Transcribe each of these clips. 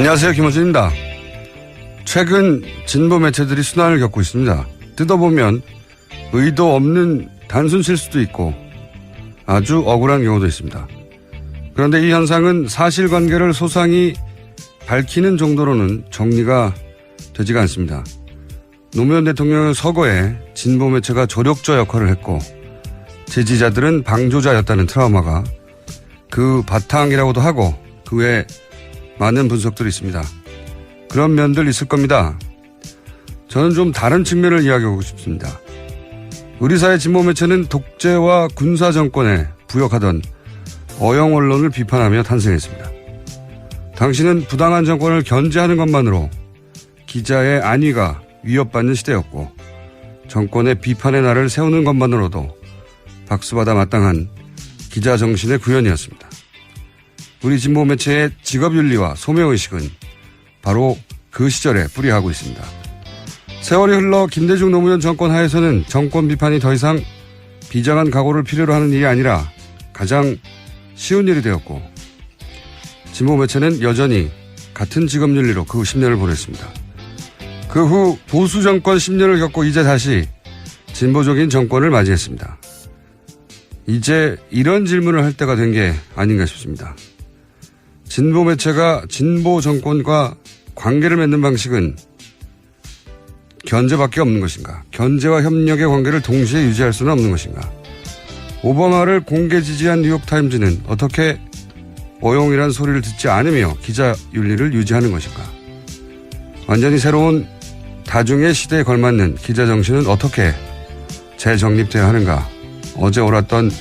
안녕하세요. 김호준입니다. 최근 진보 매체들이 순환을 겪고 있습니다. 뜯어보면 의도 없는 단순 실수도 있고 아주 억울한 경우도 있습니다. 그런데 이 현상은 사실관계를 소상히 밝히는 정도로는 정리가 되지가 않습니다. 노무현 대통령의 서거에 진보 매체가 조력자 역할을 했고 지지자들은 방조자였다는 트라우마가 그 바탕이라고도 하고 그 외에 많은 분석들이 있습니다. 그런 면들 있을 겁니다. 저는 좀 다른 측면을 이야기하고 싶습니다. 우리 사회 진보 매체는 독재와 군사 정권에 부역하던 어영 언론을 비판하며 탄생했습니다. 당시는 부당한 정권을 견제하는 것만으로 기자의 안위가 위협받는 시대였고 정권의 비판의 날을 세우는 것만으로도 박수받아 마땅한 기자 정신의 구현이었습니다. 우리 진보 매체의 직업윤리와 소명의식은 바로 그 시절에 뿌리하고 있습니다. 세월이 흘러 김대중 노무현 정권 하에서는 정권 비판이 더 이상 비장한 각오를 필요로 하는 일이 아니라 가장 쉬운 일이 되었고 진보 매체는 여전히 같은 직업윤리로 그 10년을 보냈습니다. 그 후 보수 정권 10년을 겪고 이제 다시 진보적인 정권을 맞이했습니다. 이제 이런 질문을 할 때가 된 게 아닌가 싶습니다. 진보 매체가 진보 정권과 관계를 맺는 방식은 견제밖에 없는 것인가? 견제와 협력의 관계를 동시에 유지할 수는 없는 것인가? 오바마를 공개 지지한 뉴욕타임즈는 어떻게 어용이란 소리를 듣지 않으며 기자 윤리를 유지하는 것인가? 완전히 새로운 다중의 시대에 걸맞는 기자 정신은 어떻게 재정립되어야 하는가? 어제 옳았던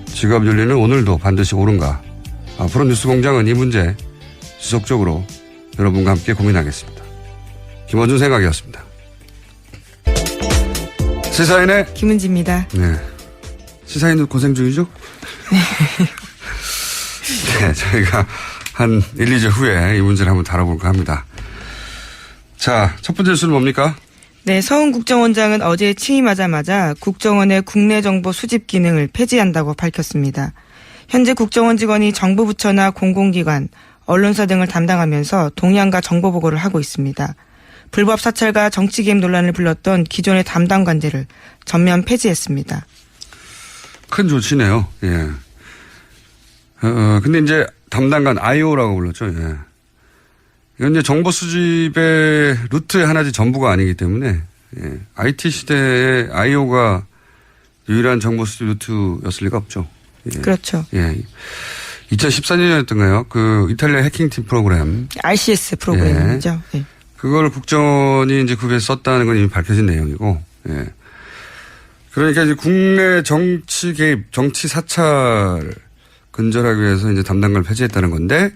직업 윤리는 오늘도 반드시 옳은가? 앞으로 뉴스공장은 이 문제 지속적으로 여러분과 함께 고민하겠습니다. 김어준 생각이었습니다. 시사인의 김은지입니다. 네. 시사인은 고생 중이죠? 네, 저희가 한 1, 2주 후에 이 문제를 한번 다뤄볼까 합니다. 자, 첫 번째 뉴스는 뭡니까? 네, 서훈 국정원장은 어제 취임하자마자 국정원의 국내 정보 수집 기능을 폐지한다고 밝혔습니다. 현재 국정원 직원이 정부 부처나 공공기관, 언론사 등을 담당하면서 동향과 정보 보고를 하고 있습니다. 불법 사찰과 정치 개입 논란을 불렀던 기존의 담당 관제를 전면 폐지했습니다. 큰 조치네요. 예. 근데 이제 담당관 IO라고 불렀죠. 예. 이건 이제 정보 수집의 루트의 하나지 전부가 아니기 때문에, 예. IT 시대에 IO가 유일한 정보 수집 루트였을 리가 없죠. 예. 그렇죠. 예. 2014년이었던가요? 그 이탈리아 해킹팀 프로그램. RCS 프로그램이죠. 예. 예. 그걸 국정원이 이제 그에서 썼다는 건 이미 밝혀진 내용이고, 예. 그러니까 이제 국내 정치 개입, 정치 사찰 근절하기 위해서 이제 담당관을 폐지했다는 건데,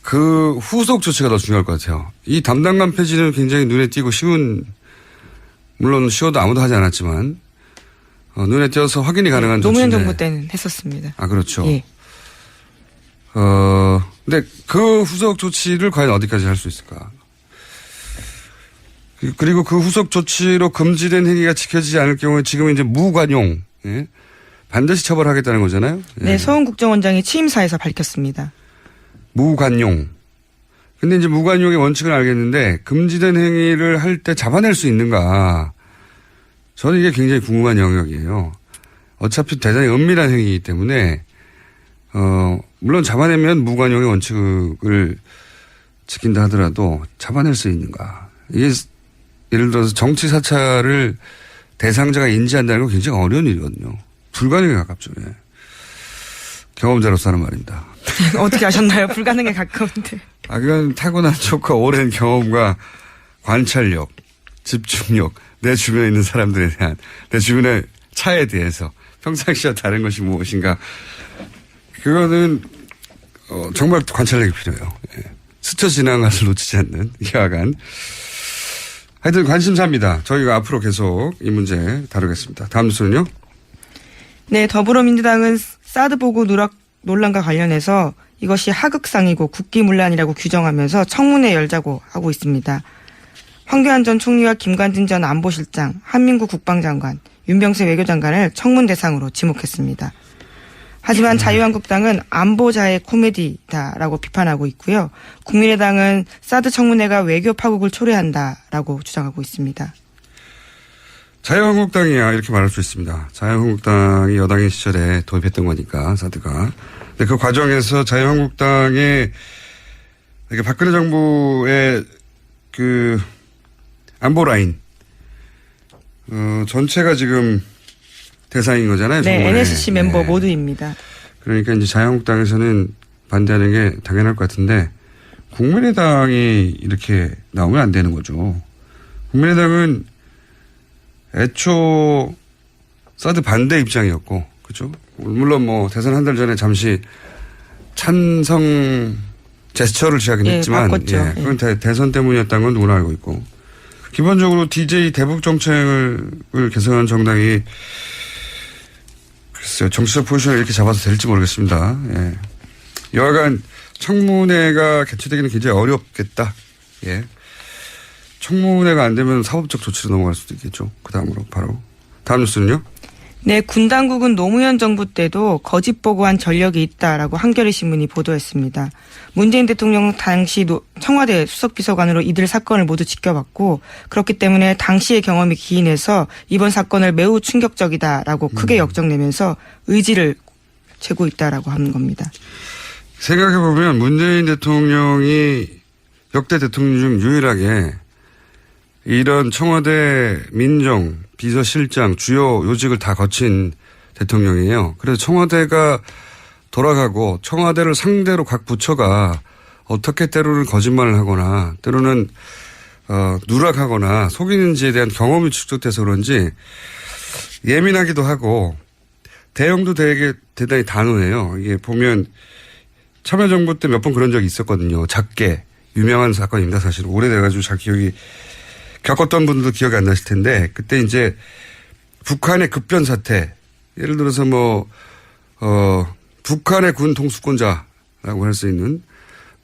그 후속 조치가 더 중요할 것 같아요. 이 담당관 폐지는 굉장히 눈에 띄고 쉬운, 물론 쉬워도 아무도 하지 않았지만, 눈에 띄어서 확인이 가능한 조치인데. 노무현 정부 때는 했었습니다. 아, 그렇죠. 예. 근데 그 후속 조치를 과연 어디까지 할 수 있을까? 그리고 그 후속 조치로 금지된 행위가 지켜지지 않을 경우에 지금 이제 무관용, 예? 반드시 처벌하겠다는 거잖아요. 예. 네, 서훈 국정원장이 취임사에서 밝혔습니다. 무관용. 근데 이제 무관용의 원칙을 알겠는데 금지된 행위를 할 때 잡아낼 수 있는가? 저는 이게 굉장히 궁금한 영역이에요. 어차피 대단히 은밀한 행위이기 때문에 물론 잡아내면 무관용의 원칙을 지킨다 하더라도 잡아낼 수 있는가? 이게 예를 들어서 정치 사찰을 대상자가 인지한다는 건 굉장히 어려운 일이거든요. 불가능에 가깝죠. 예. 경험자로서 하는 말입니다. 어떻게 아셨나요? 불가능에 가까운데. 아, 그건 타고난 척과 오랜 경험과 관찰력, 집중력, 내 주변에 있는 사람들에 대한, 내 주변의 차에 대해서 평상시와 다른 것이 무엇인가. 그거는, 정말 관찰력이 필요해요. 예. 스쳐 지나간 것을 놓치지 않는 여하간. 하여튼 관심사입니다. 저희가 앞으로 계속 이 문제 다루겠습니다. 다음 뉴스는요? 네, 더불어민주당은 사드 보고 누락 논란과 관련해서 이것이 하극상이고 국기문란이라고 규정하면서 청문회 열자고 하고 있습니다. 황교안 전 총리와 김관진 전 안보실장, 한민구 국방장관, 윤병세 외교장관을 청문 대상으로 지목했습니다. 하지만 자유한국당은 안보자의 코미디다라고 비판하고 있고요. 국민의당은 사드 청문회가 외교 파국을 초래한다라고 주장하고 있습니다. 자유한국당이야 이렇게 말할 수 있습니다. 자유한국당이 여당의 시절에 도입했던 거니까 사드가. 근데 그 과정에서 자유한국당의 이렇게 박근혜 정부의 그 안보 라인 전체가 지금 대상인 거잖아요. 네, 정부에. NSC 멤버 네. 모두입니다. 그러니까 이제 자유한국당에서는 반대하는 게 당연할 것 같은데 국민의당이 이렇게 나오면 안 되는 거죠. 국민의당은 애초 사드 반대 입장이었고, 그죠? 물론 뭐 대선 한 달 전에 잠시 찬성 제스처를 취하긴 했지만, 바꿨죠. 그건 대선 때문이었다는 건 누구나 알고 있고, 기본적으로 DJ 대북 정책을 개선한 정당이 글쎄요, 정치적 포지션을 이렇게 잡아서 될지 모르겠습니다. 예. 여하간 청문회가 개최되기는 굉장히 어렵겠다. 예. 청문회가 안 되면 사법적 조치로 넘어갈 수도 있겠죠. 그 다음으로 바로. 다음 뉴스는요? 네, 군 당국은 노무현 정부 때도 거짓 보고한 전력이 있다라고 한겨레 신문이 보도했습니다. 문재인 대통령 당시 청와대 수석비서관으로 이들 사건을 모두 지켜봤고 그렇기 때문에 당시의 경험이 기인해서 이번 사건을 매우 충격적이다라고 크게 역정내면서 의지를 재고 있다라고 하는 겁니다. 생각해보면 문재인 대통령이 역대 대통령 중 유일하게 이런 청와대 민정, 비서실장, 주요 요직을 다 거친 대통령이에요. 그래서 청와대가 돌아가고 청와대를 상대로 각 부처가 어떻게 때로는 거짓말을 하거나 때로는 누락하거나 속이는지에 대한 경험이 축적돼서 그런지 예민하기도 하고 대응도 되게 대단히 단호해요. 이게 보면 참여정부 때 몇 번 그런 적이 있었거든요. 작게 유명한 사건입니다. 사실 오래돼가지고 잘 기억이 겪었던 분들도 기억이 안 나실 텐데 그때 이제 북한의 급변 사태 예를 들어서 북한의 군 통수권자라고 할 수 있는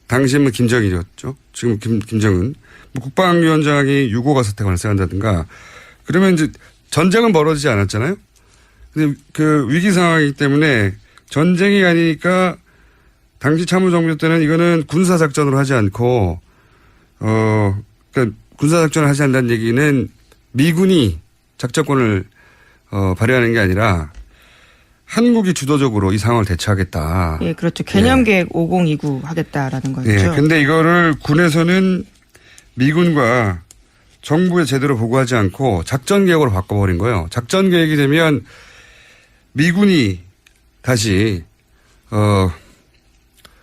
당시는 김정일이었죠. 지금 김정은 국방위원장이 유고가 사태가 발생한다든가 그러면 이제 전쟁은 벌어지지 않았잖아요. 근데 그 위기 상황이기 때문에 전쟁이 아니니까 당시 참모정부 때는 이거는 군사작전으로 하지 않고 그러니까 군사작전을 하지 않는다는 얘기는 미군이 작전권을 발휘하는 게 아니라 한국이 주도적으로 이 상황을 대처하겠다. 예, 그렇죠. 개념계획 5029 하겠다라는 거죠. 예, 근데 이거를 군에서는 미군과 정부에 제대로 보고하지 않고 작전계획으로 바꿔버린 거예요. 작전계획이 되면 미군이 다시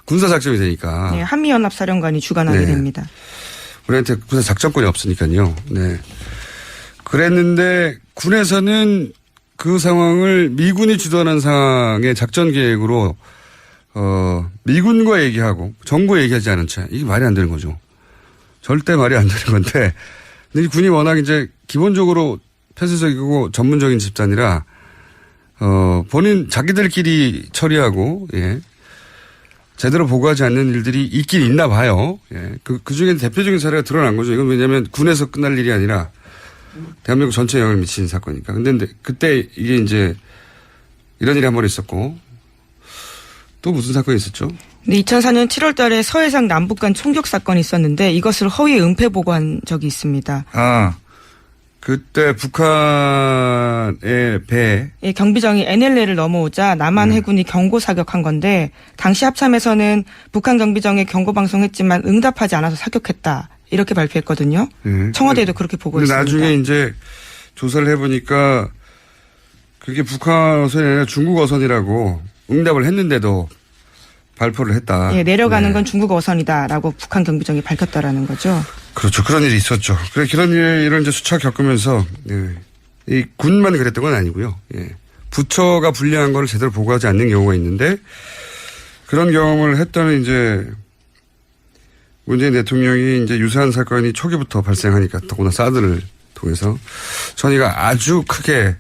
군사작전이 되니까. 네, 한미연합사령관이 주관하게 됩니다. 우리한테 군사 작전권이 없으니까요. 네. 그랬는데 군에서는 그 상황을 미군이 주도하는 상황의 작전 계획으로 미군과 얘기하고 정부에 얘기하지 않은 채 이게 말이 안 되는 거죠. 절대 말이 안 되는 건데 근데 군이 워낙 이제 기본적으로 폐쇄적이고 전문적인 집단이라 본인 자기들끼리 처리하고 예. 제대로 보고하지 않는 일들이 있긴 있나 봐요. 예. 그 중에 대표적인 사례가 드러난 거죠. 이건 왜냐하면 군에서 끝날 일이 아니라 대한민국 전체에 영향을 미치는 사건이니까. 근데 그때 이게 이제 이런 일이 한 번 있었고 또 무슨 사건이 있었죠? 네, 2004년 7월 달에 서해상 남북 간 총격 사건이 있었는데 이것을 허위 은폐 보고한 적이 있습니다. 아, 그때 북한의 배. 예, 경비정이 NLL을 넘어오자 남한 해군이 경고 사격한 건데 당시 합참에서는 북한 경비정에 경고 방송했지만 응답하지 않아서 사격했다. 이렇게 발표했거든요. 네. 청와대에도 그렇게 보고했습니다. 근데 나중에 이제 조사를 해보니까 그게 북한 어선이 아니라 중국 어선이라고 응답을 했는데도 발표를 했다. 예, 내려가는 네. 건 중국 어선이다라고 북한 경비정이 밝혔다라는 거죠. 그렇죠. 그런 일이 있었죠. 그래 그런 일을 이제 수차 겪으면서 예. 이 군만 그랬던 건 아니고요. 예. 부처가 불리한 걸 제대로 보고하지 않는 경우가 있는데 그런 경험을 했다는 이제 문재인 대통령이 이제 유사한 사건이 초기부터 발생하니까 더구나 사드를 통해서 전이가 아주 크게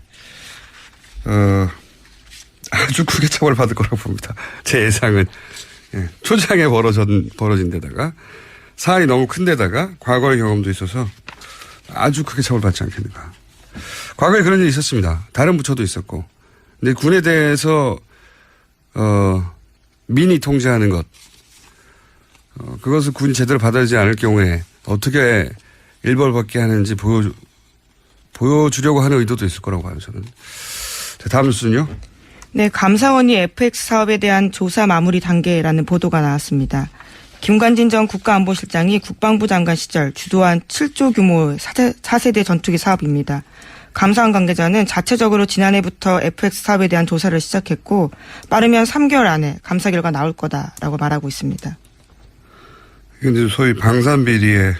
처벌받을 거라고 봅니다. 제 예상은 예. 초장에 벌어진 데다가 사안이 너무 큰 데다가 과거의 경험도 있어서 아주 크게 처벌받지 않겠는가. 과거에 그런 일이 있었습니다. 다른 부처도 있었고. 근데 군에 대해서 민이 통제하는 것. 그것을 군이 제대로 받아들이지 않을 경우에 어떻게 일벌받게 하는지 보여주려고 하는 의도도 있을 거라고 봐요, 저는. 자, 다음 뉴스는요? 네, 감사원이 FX 사업에 대한 조사 마무리 단계라는 보도가 나왔습니다. 김관진 전 국가안보실장이 국방부 장관 시절 주도한 7조 규모의 4세대 전투기 사업입니다. 감사원 관계자는 자체적으로 지난해부터 FX 사업에 대한 조사를 시작했고 빠르면 3개월 안에 감사 결과 나올 거다라고 말하고 있습니다. 이게 소위 방산비리의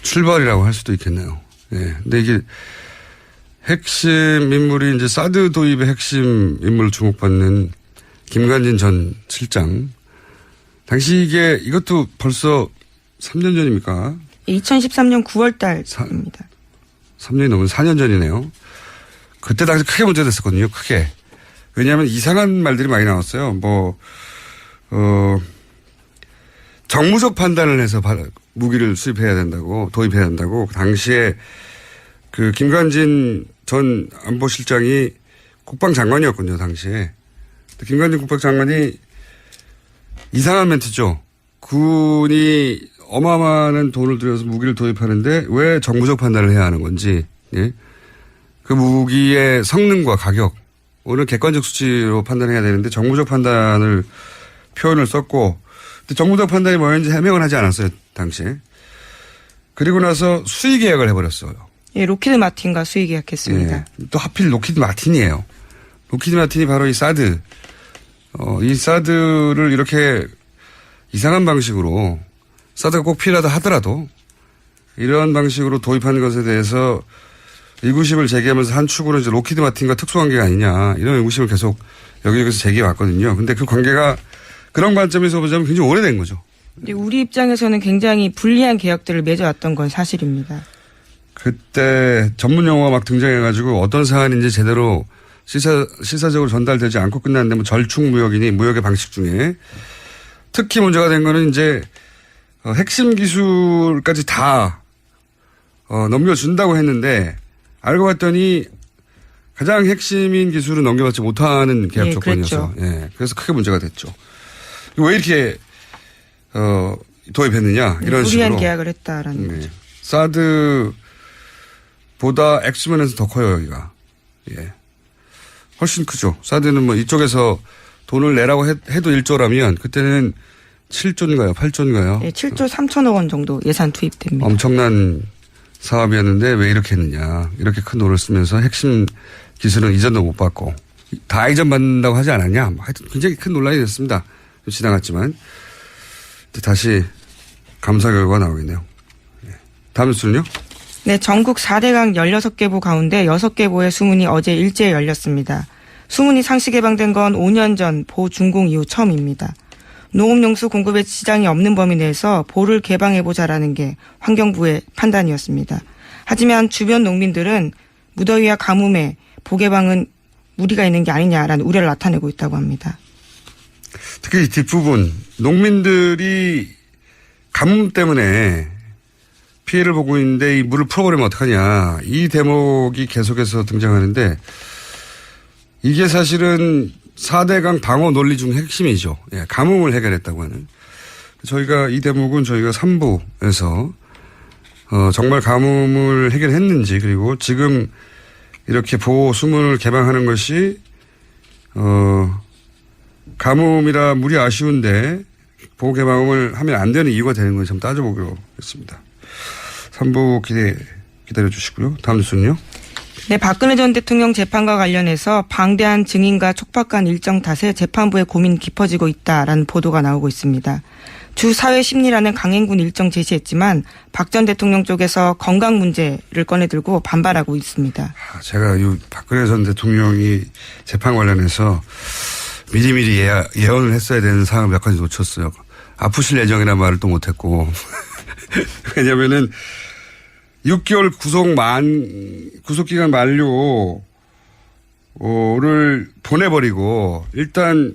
출발이라고 할 수도 있겠네요. 예. 근데 이게 핵심 인물이 이제 사드 도입의 핵심 인물로 주목받는 김관진 전 실장. 당시 이것도 벌써 3년 전입니까? 2013년 9월 달입니다. 3년이 넘은 4년 전이네요. 그때 당시 크게 문제됐었거든요. 크게. 왜냐하면 이상한 말들이 많이 나왔어요. 정무적 판단을 해서 무기를 수입해야 된다고, 도입해야 된다고. 당시에 그 김관진 전 안보실장이 국방장관이었군요, 당시에. 김관진 국방장관이 이상한 멘트죠. 군이 어마어마한 돈을 들여서 무기를 도입하는데 왜 정무적 판단을 해야 하는 건지, 예? 그 무기의 성능과 가격, 오늘 객관적 수치로 판단해야 되는데 정무적 판단을 표현을 썼고, 근데 정무적 판단이 뭐였는지 해명을 하지 않았어요, 당시에. 그리고 나서 수의 계약을 해버렸어요. 예, 로키드 마틴과 수의 계약했습니다. 예, 또 하필 로키드 마틴이에요. 로키드 마틴이 바로 이 사드, 이 사드를 이렇게 이상한 방식으로 사드가 꼭 필요하다 하더라도 이런 방식으로 도입하는 것에 대해서 의구심을 제기하면서 한 축으로 이제 로키드 마틴과 특수관계가 아니냐 이런 의구심을 계속 여기저기서 제기해 왔거든요. 근데 그 관계가 그런 관점에서 보자면 굉장히 오래된 거죠. 우리 입장에서는 굉장히 불리한 계약들을 맺어왔던 건 사실입니다. 그때 전문 용어가 막 등장해가지고 어떤 사안인지 제대로 실사적으로 전달되지 않고 끝났는데 뭐 절충무역이니 무역의 방식 중에 특히 문제가 된 거는 이제 핵심 기술까지 다 넘겨준다고 했는데 알고 봤더니 가장 핵심인 기술은 넘겨받지 못하는 계약 예, 조건이어서 그랬죠. 예, 그래서 크게 문제가 됐죠. 왜 이렇게 도입했느냐 이런 식으로 불리한 계약을 했다라는 거죠. 사드보다 액수면에서 더 커요 여기가. 예. 훨씬 크죠. 사드는 뭐 이쪽에서 돈을 내라고 해도 1조라면 그때는 7조인가요? 8조인가요? 네, 7조 3천억 원 정도 예산 투입됩니다. 엄청난 사업이었는데 왜 이렇게 했느냐. 이렇게 큰 돈을 쓰면서 핵심 기술은 이전도 못 받고 다 이전받는다고 하지 않았냐. 하여튼 굉장히 큰 논란이 됐습니다. 좀 지나갔지만 다시 감사 결과가 나오겠네요. 다음 뉴스는요? 네, 전국 4대강 16개보 가운데 6개보의 수문이 어제 일제에 열렸습니다. 수문이 상시 개방된 건 5년 전 보 준공 이후 처음입니다. 농업용수 공급에 지장이 없는 범위 내에서 보를 개방해보자라는 게 환경부의 판단이었습니다. 하지만 주변 농민들은 무더위와 가뭄에 보 개방은 무리가 있는 게 아니냐라는 우려를 나타내고 있다고 합니다. 특히 이 뒷부분 농민들이 가뭄 때문에 피해를 보고 있는데 이 물을 풀어버리면 어떡하냐. 이 대목이 계속해서 등장하는데 이게 사실은 4대강 방어 논리 중 핵심이죠. 예, 가뭄을 해결했다고 하는. 저희가 이 대목은 저희가 3부에서 정말 가뭄을 해결했는지 그리고 지금 이렇게 보호 수문을 개방하는 것이 가뭄이라 물이 아쉬운데 보호 개방을 하면 안 되는 이유가 되는 건지 한번 따져보기로 했습니다. 3부 기다려 주시고요. 다음 뉴스는요. 네, 박근혜 전 대통령 재판과 관련해서 방대한 증인과 촉박한 일정 탓에 재판부의 고민이 깊어지고 있다라는 보도가 나오고 있습니다. 주 사회심리라는 강행군 일정 제시했지만 박 전 대통령 쪽에서 건강 문제를 꺼내들고 반발하고 있습니다. 제가 이 박근혜 전 대통령이 재판 관련해서 미리미리 예언을 했어야 되는 상황을 몇 가지 놓쳤어요. 아프실 예정이라는 말을 또 못했고. 왜냐면은 6개월 구속기간 만료를 보내버리고 일단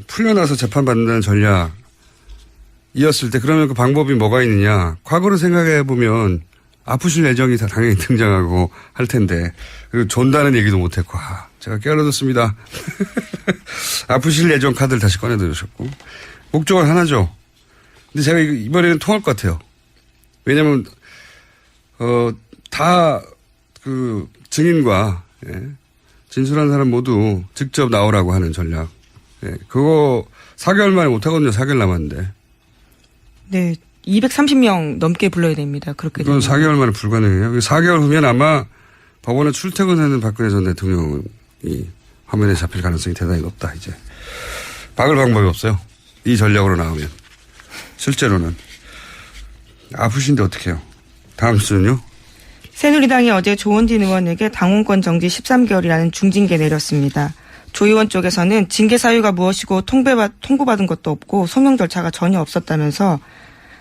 풀려나서 재판받는다는 전략이었을 때 그러면 그 방법이 뭐가 있느냐. 과거를 생각해 보면 아프실 예정이 다 당연히 등장하고 할 텐데 그리고 존다는 얘기도 못했고 제가 깨알어뒀습니다. 아프실 예정 카드를 다시 꺼내들으셨고. 목적은 하나죠. 근데 제가 이번에는 통할 것 같아요. 왜냐면, 다 그 증인과, 예, 진술한 사람 모두 직접 나오라고 하는 전략. 예, 그거 4개월 만에 못하거든요. 4개월 남았는데. 네. 230명 넘게 불러야 됩니다. 그렇게 그건 되면. 4개월 만에 불가능해요. 4개월 후면 아마 법원에 출퇴근하는 박근혜 전 대통령이 화면에 잡힐 가능성이 대단히 높다, 이제. 막을 방법이 없어요. 이 전략으로 나오면. 실제로는. 아프신데 어떡해요. 다음 주는요? 새누리당이 어제 조원진 의원에게 당원권 정지 13개월이라는 중징계 내렸습니다. 조 의원 쪽에서는 징계 사유가 무엇이고 통보받은 것도 없고 소명 절차가 전혀 없었다면서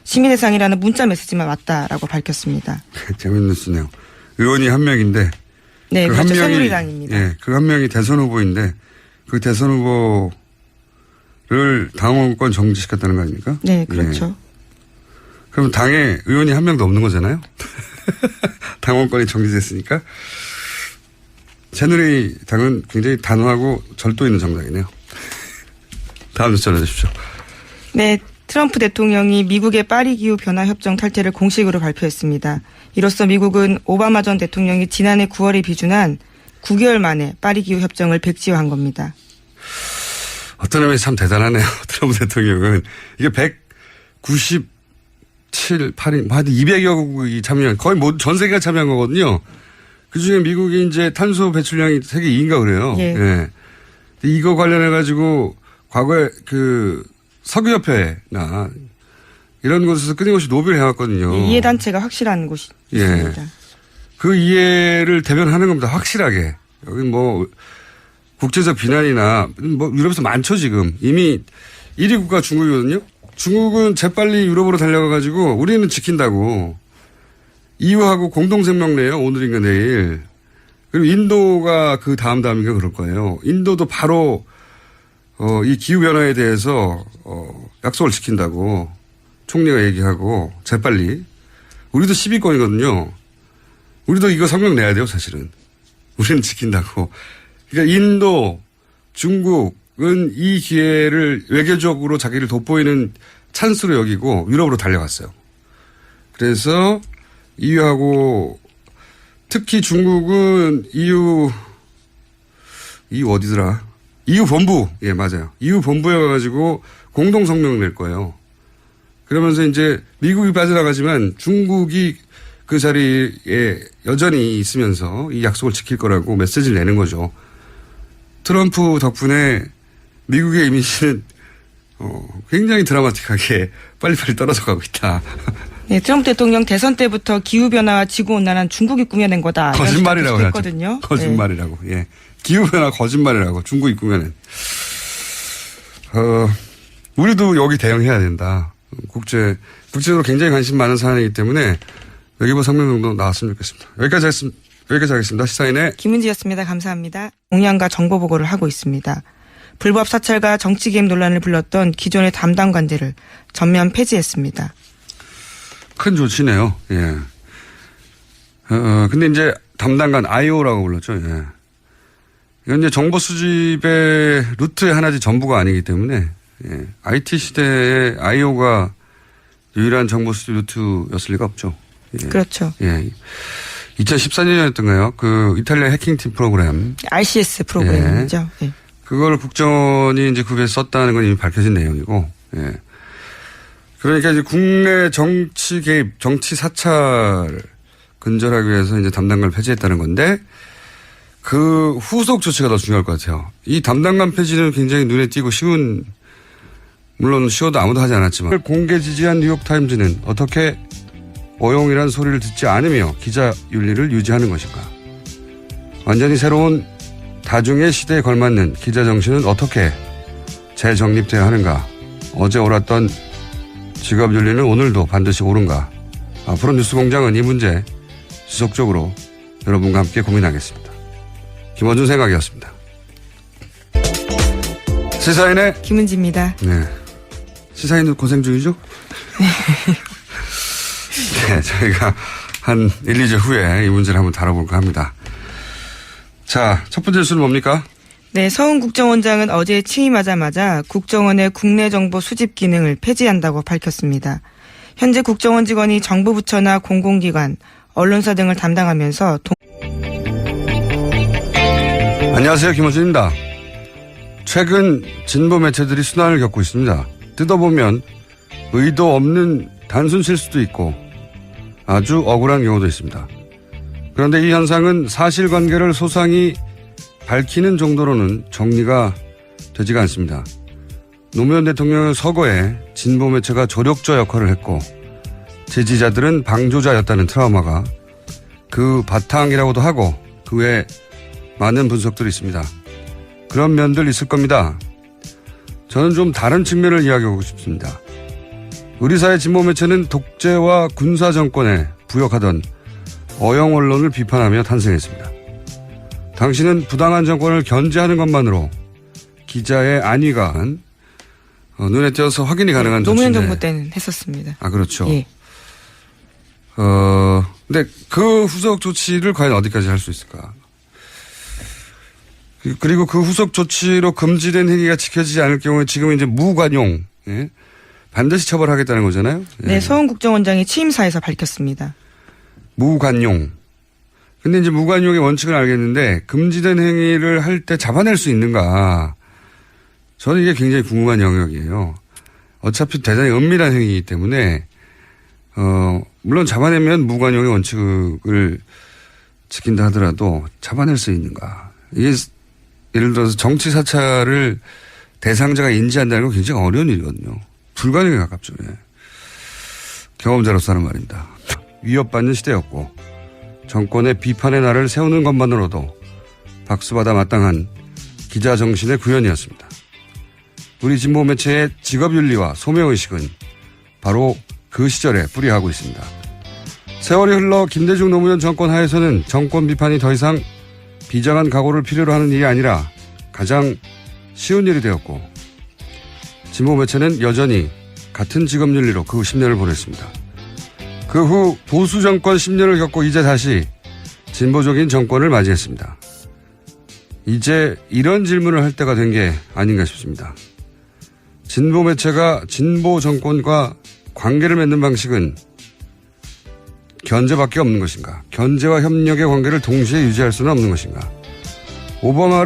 심의 대상이라는 문자 메시지만 왔다라고 밝혔습니다. 재밌는 뉴스네요. 의원이 한 명인데. 네, 그 그렇죠. 한 명이, 새누리당입니다. 예, 그 한 명이 대선 후보인데 그 대선 후보를 당원권 정지시켰다는 거 아닙니까? 네, 그렇죠. 예. 그럼 당에 의원이 한 명도 없는 거잖아요? 당원권이 정지됐으니까. 새누리당은 굉장히 단호하고 절도 있는 정당이네요. 다음 뉴스 전해주십시오. 네, 트럼프 대통령이 미국의 파리 기후 변화 협정 탈퇴를 공식으로 발표했습니다. 이로써 미국은 오바마 전 대통령이 지난해 9월에 비준한 9개월 만에 파리 기후 협정을 백지화한 겁니다. 어떤 의미에서 참 대단하네요. 트럼프 대통령은. 이게 197, 8인, 하여튼 200여 국이 참여한, 거의 전 세계가 참여한 거거든요. 그 중에 미국이 이제 탄소 배출량이 세계 2위인가 그래요. 예. 예. 이거 관련해가지고 과거에 그 석유협회나 이런 곳에서 끊임없이 로비를 해왔거든요. 이해단체가 확실한 곳이 있습니다. 예. 그 이해를 대변하는 겁니다. 확실하게. 여기 뭐 국제적 비난이나 뭐 유럽에서 많죠 지금. 이미 1위 국가 중국이거든요. 중국은 재빨리 유럽으로 달려가가지고 우리는 지킨다고 EU하고 공동성명 내요. 오늘인가 내일. 그리고 인도가 그 다음인가 그럴 거예요. 인도도 바로 이 기후변화에 대해서 약속을 지킨다고 총리가 얘기하고 재빨리. 우리도 10위권이거든요. 우리도 이거 성명 내야 돼요 사실은. 우리는 지킨다고. 그러니까 인도, 중국은 이 기회를 외교적으로 자기를 돋보이는 찬스로 여기고 유럽으로 달려갔어요. 그래서 EU하고 특히 중국은 EU 어디더라? EU 본부. 예, 맞아요. EU 본부에 가가지고 공동 성명을 낼 거예요. 그러면서 이제 미국이 빠져나가지만 중국이 그 자리에 여전히 있으면서 이 약속을 지킬 거라고 메시지를 내는 거죠. 트럼프 덕분에 미국의 이미지는 굉장히 드라마틱하게 빨리빨리 떨어져 가고 있다. 네, 트럼프 대통령 대선 때부터 기후변화와 지구온난화는 중국이 꾸며낸 거다. 거짓말이라고 했거든요. 거짓말이라고. 네. 예. 기후변화 거짓말이라고 중국이 꾸며낸. 우리도 여기 대응해야 된다. 국제적으로 굉장히 관심 많은 사안이기 때문에 외교부 성명 정도 나왔으면 좋겠습니다. 여기까지 하겠습니다. 시사인의 김은지였습니다. 감사합니다. 공약과 정보 보고를 하고 있습니다. 불법 사찰과 정치 개입 논란을 불렀던 기존의 담당 관제를 전면 폐지했습니다. 큰 조치네요. 예. 근데 이제 담당관 IO라고 불렀죠. 예. 이건 이제 정보 수집의 루트의 하나지 전부가 아니기 때문에, 예. IT 시대에 IO가 유일한 정보 수집 루트였을 리가 없죠. 예. 그렇죠. 예. 2014년이었던가요? 그 이탈리아 해킹팀 프로그램. RCS 프로그램이죠. 예. 그걸 국정원이 이제 구비해서 썼다는 건 이미 밝혀진 내용이고, 예. 그러니까 이제 국내 정치 개입, 정치 사찰 근절하기 위해서 이제 담당관을 폐지했다는 건데 그 후속 조치가 더 중요할 것 같아요. 이 담당관 폐지는 굉장히 눈에 띄고 물론 쉬워도 아무도 하지 않았지만 공개 지지한 뉴욕타임즈는 어떻게 오용이란 소리를 듣지 않으며 기자 윤리를 유지하는 것인가. 완전히 새로운 다중의 시대에 걸맞는 기자 정신은 어떻게 재정립돼야 하는가. 어제 옳았던 직업 윤리는 오늘도 반드시 옳은가. 앞으로 뉴스공장은 이 문제 지속적으로 여러분과 함께 고민하겠습니다. 김원준 생각이었습니다. 시사인의 김은지입니다. 네. 시사인도 고생 중이죠? 네, 저희가 한 1, 2주 후에 이 문제를 한번 다뤄볼까 합니다. 자, 첫 번째 뉴스는 뭡니까? 네, 서훈 국정원장은 어제 취임하자마자 국정원의 국내 정보 수집 기능을 폐지한다고 밝혔습니다. 현재 국정원 직원이 정부 부처나 공공기관, 언론사 등을 담당하면서 안녕하세요. 김호준입니다. 최근 진보 매체들이 순환을 겪고 있습니다. 뜯어보면 의도 없는 단순 실수도 있고 아주 억울한 경우도 있습니다. 그런데 이 현상은 사실관계를 소상히 밝히는 정도로는 정리가 되지가 않습니다. 노무현 대통령의 서거에 진보 매체가 조력자 역할을 했고 지지자들은 방조자였다는 트라우마가 그 바탕이라고도 하고 그 외에 많은 분석들이 있습니다. 그런 면들 있을 겁니다. 저는 좀 다른 측면을 이야기하고 싶습니다. 우리 사회 진보 매체는 독재와 군사 정권에 부역하던 어영 언론을 비판하며 탄생했습니다. 당신은 부당한 정권을 견제하는 것만으로 기자의 안위가 눈에 띄어서 확인이 가능한 노무현 조치인데. 정부 때는 했었습니다. 아, 그렇죠. 예. 근데 그 후속 조치를 과연 어디까지 할 수 있을까? 그리고 그 후속 조치로 금지된 행위가 지켜지지 않을 경우에 지금 이제 무관용, 예? 반드시 처벌하겠다는 거잖아요. 예. 네, 서훈 국정원장이 취임사에서 밝혔습니다. 무관용. 근데 이제 무관용의 원칙을 알겠는데 금지된 행위를 할 때 잡아낼 수 있는가? 저는 이게 굉장히 궁금한 영역이에요. 어차피 대단히 은밀한 행위이기 때문에 물론 잡아내면 무관용의 원칙을 지킨다 하더라도 잡아낼 수 있는가? 이게 예를 들어서 정치 사찰을 대상자가 인지한다는 건 굉장히 어려운 일이거든요. 불가능에 가깝죠. 예. 경험자로서 하는 말입니다. 위협받는 시대였고 정권의 비판의 날을 세우는 것만으로도 박수받아 마땅한 기자 정신의 구현이었습니다. 우리 진보 매체의 직업윤리와 소명의식은 바로 그 시절에 뿌리하고 있습니다. 세월이 흘러 김대중 노무현 정권 하에서는 정권 비판이 더 이상 비장한 각오를 필요로 하는 일이 아니라 가장 쉬운 일이 되었고 진보 매체는 여전히 같은 직업윤리로 그 10년을 보냈습니다. 그 후 보수 정권 10년을 겪고 이제 다시 진보적인 정권을 맞이했습니다. 이제 이런 질문을 할 때가 된 게 아닌가 싶습니다. 진보 매체가 진보 정권과 관계를 맺는 방식은 견제밖에 없는 것인가? 견제와 협력의 관계를 동시에 유지할 수는 없는 것인가? 오바마를